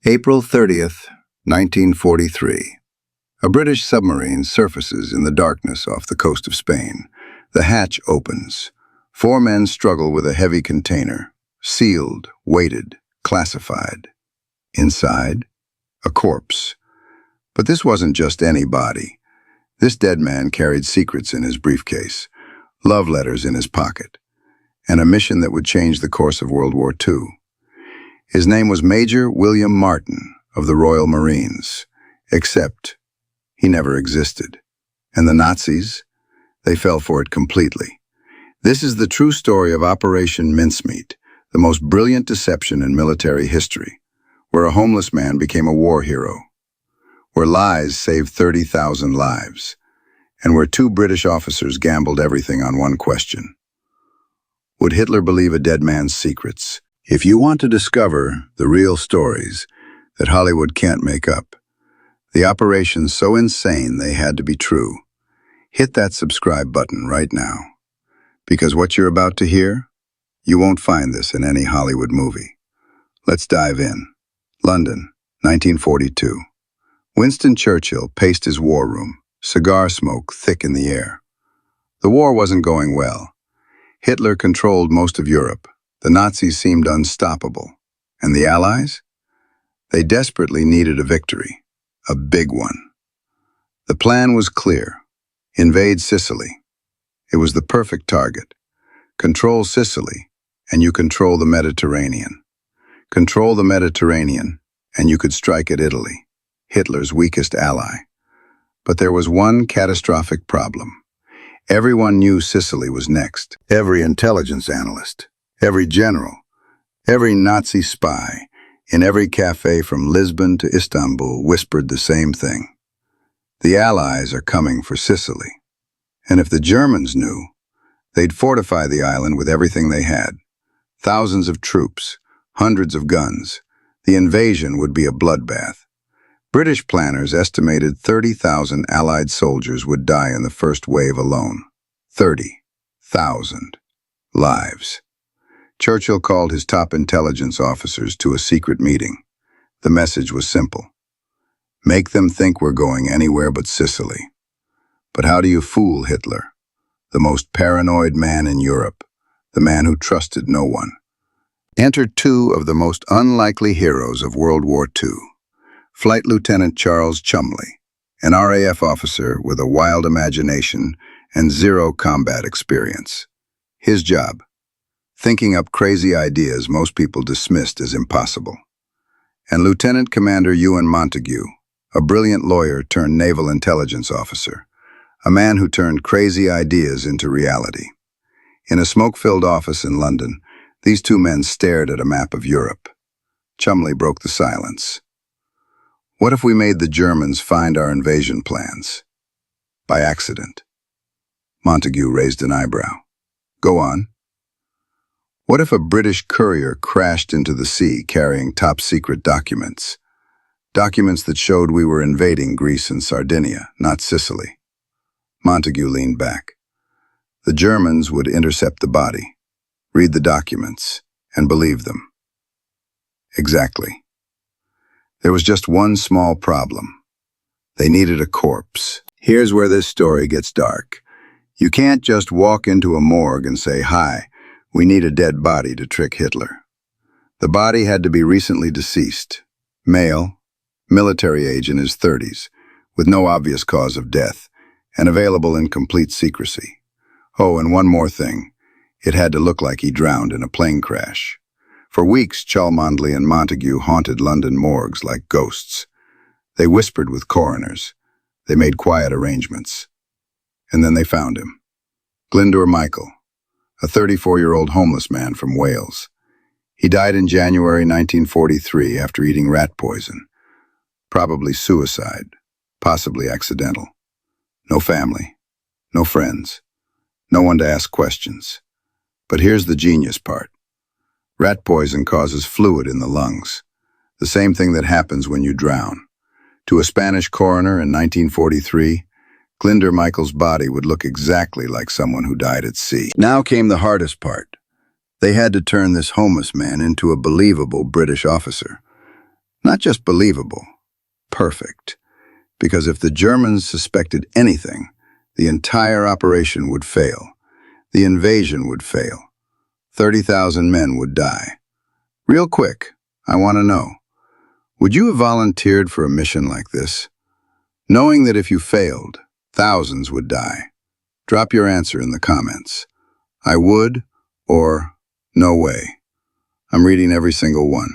April 30th, 1943. A British submarine surfaces in the darkness off the coast of Spain. The hatch opens. 4 men struggle with a heavy container, sealed, weighted, classified. Inside, a corpse. But this wasn't just any body. This dead man carried secrets in his briefcase, love letters in his pocket, and a mission that would change the course of World War II. His name was Major William Martin of the Royal Marines, except he never existed. And the Nazis? They fell for it completely. This is the true story of Operation Mincemeat, the most brilliant deception in military history, where a homeless man became a war hero, where lies saved 30,000 lives, and where 2 British officers gambled everything on one question. Would Hitler believe a dead man's secrets? If you want to discover the real stories that Hollywood can't make up, the operations so insane they had to be true, hit that subscribe button right now. Because what you're about to hear, you won't find this in any Hollywood movie. Let's dive in. London, 1942. Winston Churchill paced his war room, cigar smoke thick in the air. The war wasn't going well. Hitler controlled most of Europe. The Nazis seemed unstoppable. And the Allies? They desperately needed a victory, a big one. The plan was clear. Invade Sicily. It was the perfect target. Control Sicily, and you control the Mediterranean. Control the Mediterranean, and you could strike at Italy, Hitler's weakest ally. But there was one catastrophic problem. Everyone knew Sicily was next. Every intelligence analyst, every general, every Nazi spy, in every cafe from Lisbon to Istanbul whispered the same thing. The Allies are coming for Sicily. And if the Germans knew, they'd fortify the island with everything they had. Thousands of troops, hundreds of guns. The invasion would be a bloodbath. British planners estimated 30,000 Allied soldiers would die in the first wave alone. 30,000 lives. Churchill called his top intelligence officers to a secret meeting. The message was simple. Make them think we're going anywhere but Sicily. But how do you fool Hitler, the most paranoid man in Europe, the man who trusted no one? Enter 2 of the most unlikely heroes of World War II. Flight Lieutenant Charles Cholmondeley, an RAF officer with a wild imagination and 0 combat experience. His job, thinking up crazy ideas most people dismissed as impossible. And Lieutenant Commander Ewan Montague, a brilliant lawyer turned naval intelligence officer, a man who turned crazy ideas into reality. In a smoke-filled office in London, these 2 men stared at a map of Europe. Cholmondeley broke the silence. What if we made the Germans find our invasion plans? By accident. Montague raised an eyebrow. Go on. What if a British courier crashed into the sea carrying top-secret documents? Documents that showed we were invading Greece and Sardinia, not Sicily. Montague leaned back. The Germans would intercept the body, read the documents, and believe them. Exactly. There was just one small problem. They needed a corpse. Here's where this story gets dark. You can't just walk into a morgue and say, "Hi, we need a dead body," to trick Hitler. The body had to be recently deceased, male, military age in his 30s, with no obvious cause of death, and available in complete secrecy. Oh, and one more thing. It had to look like he drowned in a plane crash. For weeks, Cholmondeley and Montague haunted London morgues like ghosts. They whispered with coroners. They made quiet arrangements. And then they found him. Glyndwr Michael, a 34-year-old homeless man from Wales. He died in January 1943 after eating rat poison. Probably suicide, possibly accidental. No family, no friends, no one to ask questions. But here's the genius part. Rat poison causes fluid in the lungs, the same thing that happens when you drown. To a Spanish coroner in 1943, Glyndwr Michael's body would look exactly like someone who died at sea. Now came the hardest part. They had to turn this homeless man into a believable British officer. Not just believable, perfect. Because if the Germans suspected anything, the entire operation would fail. The invasion would fail. 30,000 men would die. Real quick, I want to know, would you have volunteered for a mission like this? Knowing that if you failed, thousands would die. Drop your answer in the comments. I would, or no way. I'm reading every single one.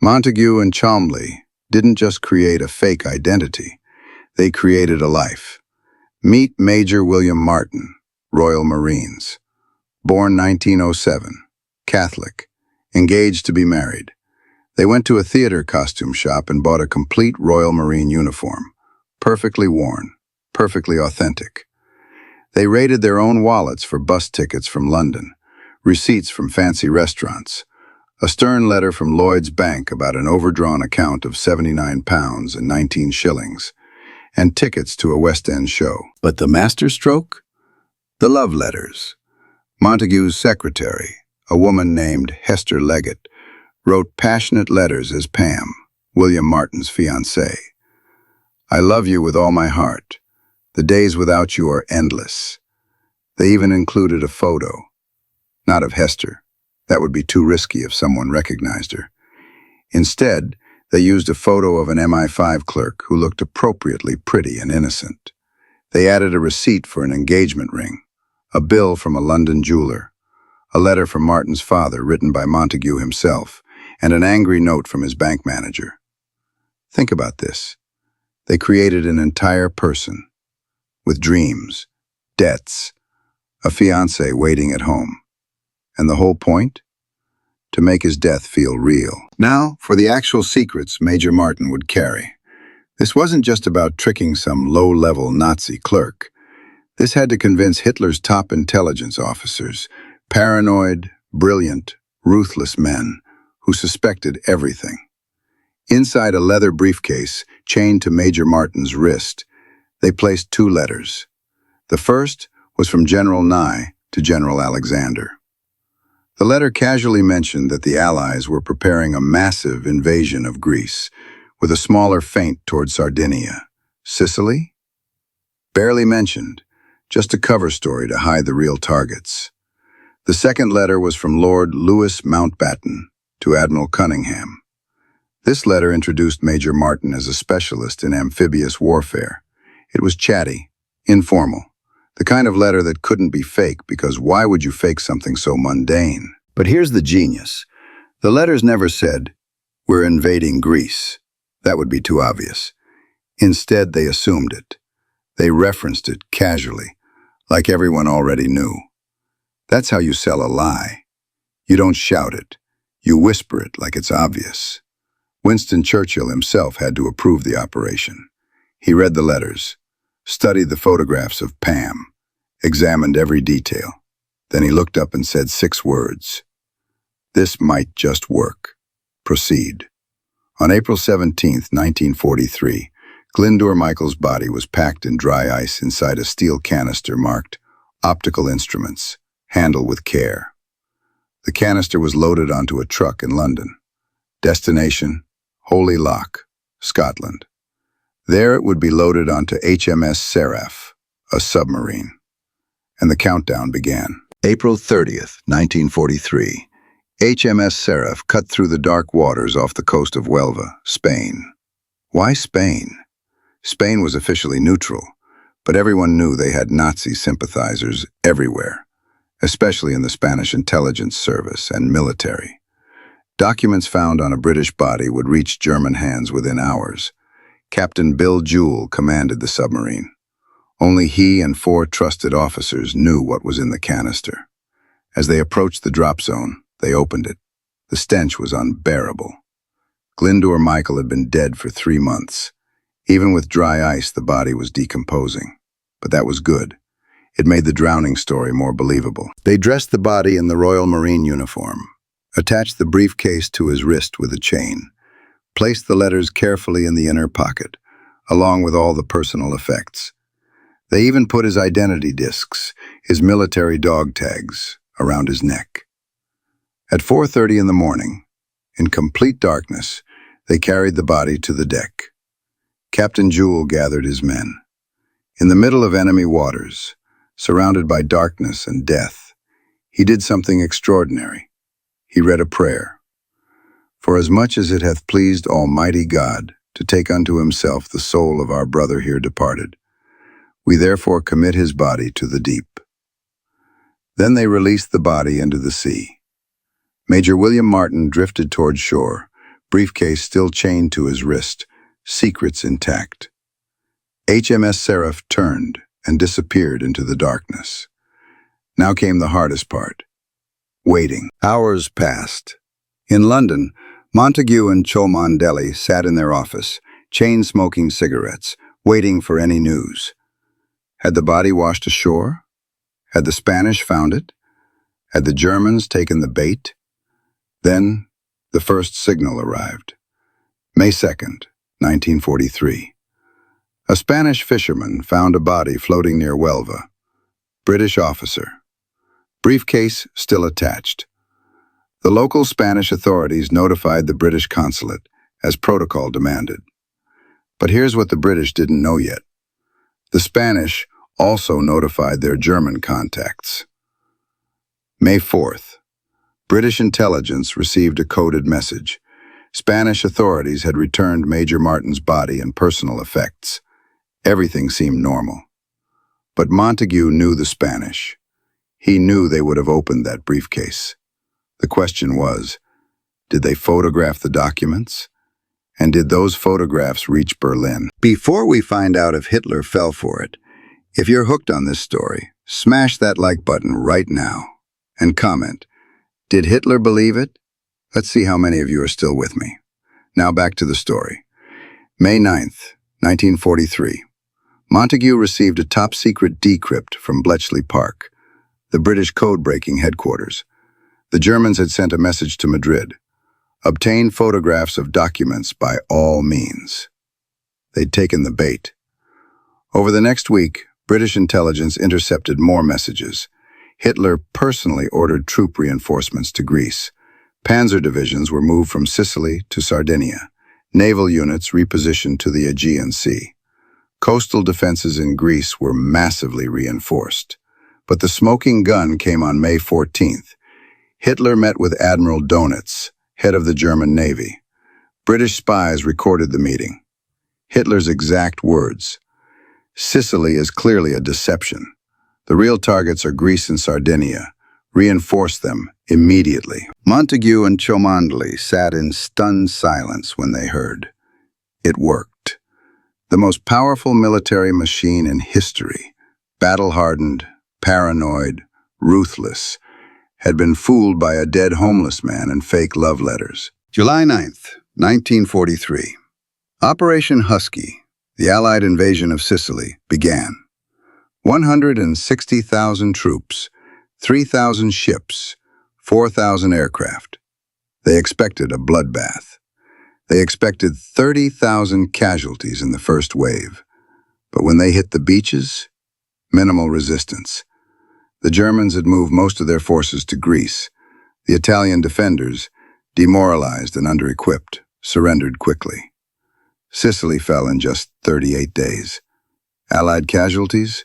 Montague and Cholmondeley didn't just create a fake identity. They created a life. Meet Major William Martin, Royal Marines. Born 1907, Catholic, engaged to be married. They went to a theater costume shop and bought a complete Royal Marine uniform. Perfectly worn, perfectly authentic. They raided their own wallets for bus tickets from London, receipts from fancy restaurants, a stern letter from Lloyd's Bank about an overdrawn account of £79 and 19 shillings, and tickets to a West End show. But the masterstroke? The love letters. Montague's secretary, a woman named Hester Leggett, wrote passionate letters as Pam, William Martin's fiancée. I love you with all my heart. The days without you are endless. They even included a photo. Not of Hester. That would be too risky if someone recognized her. Instead, they used a photo of an MI5 clerk who looked appropriately pretty and innocent. They added a receipt for an engagement ring, a bill from a London jeweler, a letter from Martin's father written by Montague himself, and an angry note from his bank manager. Think about this. They created an entire person, with dreams, debts, a fiancé waiting at home. And the whole point? To make his death feel real. Now, for the actual secrets Major Martin would carry. This wasn't just about tricking some low-level Nazi clerk. This had to convince Hitler's top intelligence officers, paranoid, brilliant, ruthless men who suspected everything. Inside a leather briefcase chained to Major Martin's wrist, they placed 2 letters. The first was from General Nye to General Alexander. The letter casually mentioned that the Allies were preparing a massive invasion of Greece, with a smaller feint toward Sardinia. Sicily? Barely mentioned, just a cover story to hide the real targets. The second letter was from Lord Louis Mountbatten to Admiral Cunningham. This letter introduced Major Martin as a specialist in amphibious warfare. It was chatty, informal, the kind of letter that couldn't be fake because why would you fake something so mundane? But here's the genius. The letters never said, "We're invading Greece." That would be too obvious. Instead, they assumed it. They referenced it casually, like everyone already knew. That's how you sell a lie. You don't shout it. You whisper it like it's obvious. Winston Churchill himself had to approve the operation. He read the letters, studied the photographs of Pam, examined every detail. Then he looked up and said 6 words. This might just work. Proceed. On April 17, 1943, Glyndwr Michael's body was packed in dry ice inside a steel canister marked Optical Instruments, Handle with Care. The canister was loaded onto a truck in London. Destination, Holy Loch, Scotland. There it would be loaded onto HMS Seraph, a submarine. And the countdown began. April 30th, 1943. HMS Seraph cut through the dark waters off the coast of Huelva, Spain. Why Spain? Spain was officially neutral, but everyone knew they had Nazi sympathizers everywhere, especially in the Spanish intelligence service and military. Documents found on a British body would reach German hands within hours. Captain Bill Jewell commanded the submarine. Only he and 4 trusted officers knew what was in the canister. As they approached the drop zone, they opened it. The stench was unbearable. Glyndwr Michael had been dead for 3 months. Even with dry ice, the body was decomposing. But that was good. It made the drowning story more believable. They dressed the body in the Royal Marine uniform, attached the briefcase to his wrist with a chain, placed the letters carefully in the inner pocket, along with all the personal effects. They even put his identity discs, his military dog tags, around his neck. At 4:30 in the morning, in complete darkness, They carried the body to the deck. Captain Jewell gathered his men. In the middle of enemy waters, surrounded by darkness and death, he did something extraordinary. He read a prayer. For as much as it hath pleased Almighty God to take unto himself the soul of our brother here departed, we therefore commit his body to the deep. Then they released the body into the sea. Major William Martin drifted toward shore, briefcase still chained to his wrist, secrets intact. HMS Seraph turned and disappeared into the darkness. Now came the hardest part. Waiting. Hours passed. In London, Montague and Cholmondeley sat in their office, chain-smoking cigarettes, waiting for any news. Had the body washed ashore? Had the Spanish found it? Had the Germans taken the bait? Then, the first signal arrived. May 2nd, 1943. A Spanish fisherman found a body floating near Huelva. British officer. Briefcase still attached. The local Spanish authorities notified the British consulate, as protocol demanded. But here's what the British didn't know yet. The Spanish also notified their German contacts. May 4th. British intelligence received a coded message. Spanish authorities had returned Major Martin's body and personal effects. Everything seemed normal. But Montague knew the Spanish. He knew they would have opened that briefcase. The question was, did they photograph the documents? And did those photographs reach Berlin? Before we find out if Hitler fell for it, if you're hooked on this story, smash that like button right now and comment, did Hitler believe it? Let's see how many of you are still with me. Now back to the story. May 9th, 1943. Montague received a top-secret decrypt from Bletchley Park, the British code-breaking headquarters. The Germans had sent a message to Madrid. Obtain photographs of documents by all means. They'd taken the bait. Over the next week, British intelligence intercepted more messages. Hitler personally ordered troop reinforcements to Greece. Panzer divisions were moved from Sicily to Sardinia. Naval units repositioned to the Aegean Sea. Coastal defenses in Greece were massively reinforced. But the smoking gun came on May 14th. Hitler met with Admiral Dönitz, head of the German Navy. British spies recorded the meeting. Hitler's exact words: "Sicily is clearly a deception. The real targets are Greece and Sardinia. Reinforce them immediately." Montague and Cholmondeley sat in stunned silence when they heard. It worked. The most powerful military machine in history, battle-hardened, paranoid, ruthless, had been fooled by a dead homeless man and fake love letters. July 9th, 1943. Operation Husky, the Allied invasion of Sicily, began. 160,000 troops, 3,000 ships, 4,000 aircraft. They expected a bloodbath. They expected 30,000 casualties in the first wave. But when they hit the beaches, minimal resistance. The Germans had moved most of their forces to Greece. The Italian defenders, demoralized and under-equipped, surrendered quickly. Sicily fell in just 38 days. Allied casualties?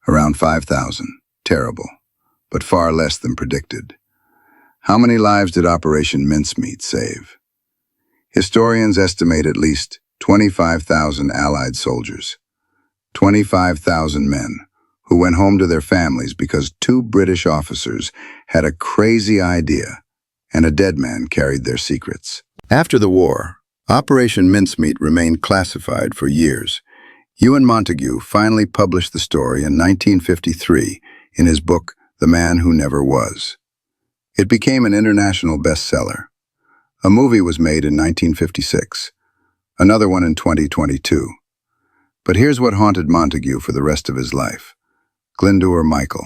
Around 5,000. Terrible, but far less than predicted. How many lives did Operation Mincemeat save? Historians estimate at least 25,000 Allied soldiers. 25,000 men who went home to their families because two British officers had a crazy idea and a dead man carried their secrets. After the war, Operation Mincemeat remained classified for years. Ewan Montague finally published the story in 1953 in his book, The Man Who Never Was. It became an international bestseller. A movie was made in 1956, another one in 2022. But here's what haunted Montague for the rest of his life. Glyndwr Michael,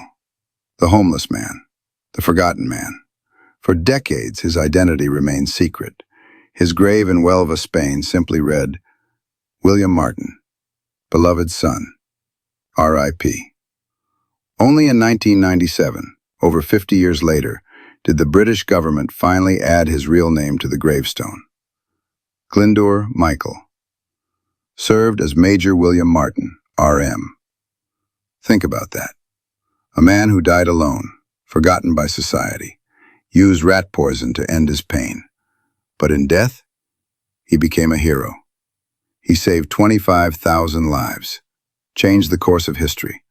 the homeless man, the forgotten man. For decades, his identity remained secret. His grave in Huelva, Spain, simply read, William Martin, beloved son, R.I.P. Only in 1997, over 50 years later, did the British government finally add his real name to the gravestone. Glyndwr Michael. Served as Major William Martin, RM. Think about that. A man who died alone, forgotten by society, used rat poison to end his pain. But in death, he became a hero. He saved 25,000 lives, changed the course of history,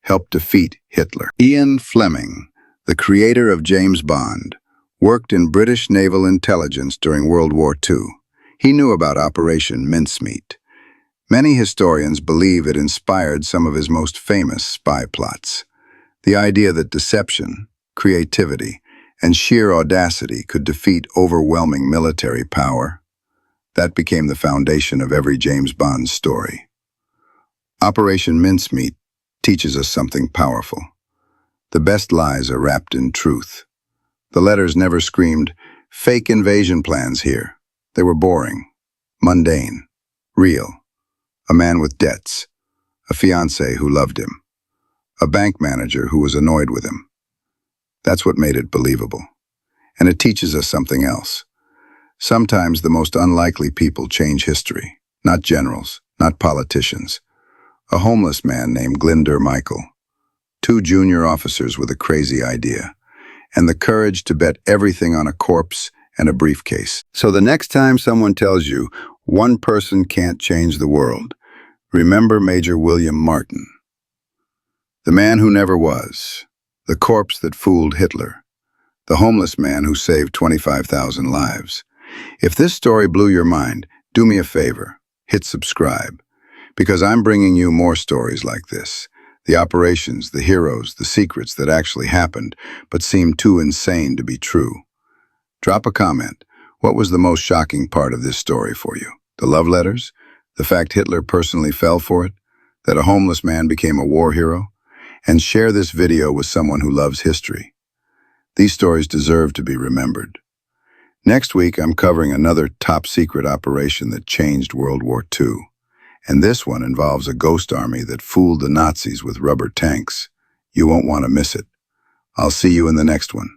helped defeat Hitler. Ian Fleming, the creator of James Bond, worked in British naval intelligence during World War II. He knew about Operation Mincemeat. Many historians believe it inspired some of his most famous spy plots. The idea that deception, creativity, and sheer audacity could defeat overwhelming military power. That became the foundation of every James Bond story. Operation Mincemeat teaches us something powerful. The best lies are wrapped in truth. The letters never screamed, "Fake invasion plans here." They were boring, mundane, real. A man with debts, a fiancé who loved him, a bank manager who was annoyed with him. That's what made it believable. And it teaches us something else. Sometimes the most unlikely people change history, not generals, not politicians. A homeless man named Glyndwr Michael, two junior officers with a crazy idea, and the courage to bet everything on a corpse and a briefcase. So the next time someone tells you one person can't change the world, remember Major William Martin. The man who never was, the corpse that fooled Hitler, the homeless man who saved 25,000 lives. If this story blew your mind, do me a favor, hit subscribe, because I'm bringing you more stories like this. The operations, the heroes, the secrets that actually happened, but seemed too insane to be true. Drop a comment. What was the most shocking part of this story for you? The love letters? The fact Hitler personally fell for it? That a homeless man became a war hero? And share this video with someone who loves history. These stories deserve to be remembered. Next week, I'm covering another top-secret operation that changed World War II. And this one involves a ghost army that fooled the Nazis with rubber tanks. You won't want to miss it. I'll see you in the next one.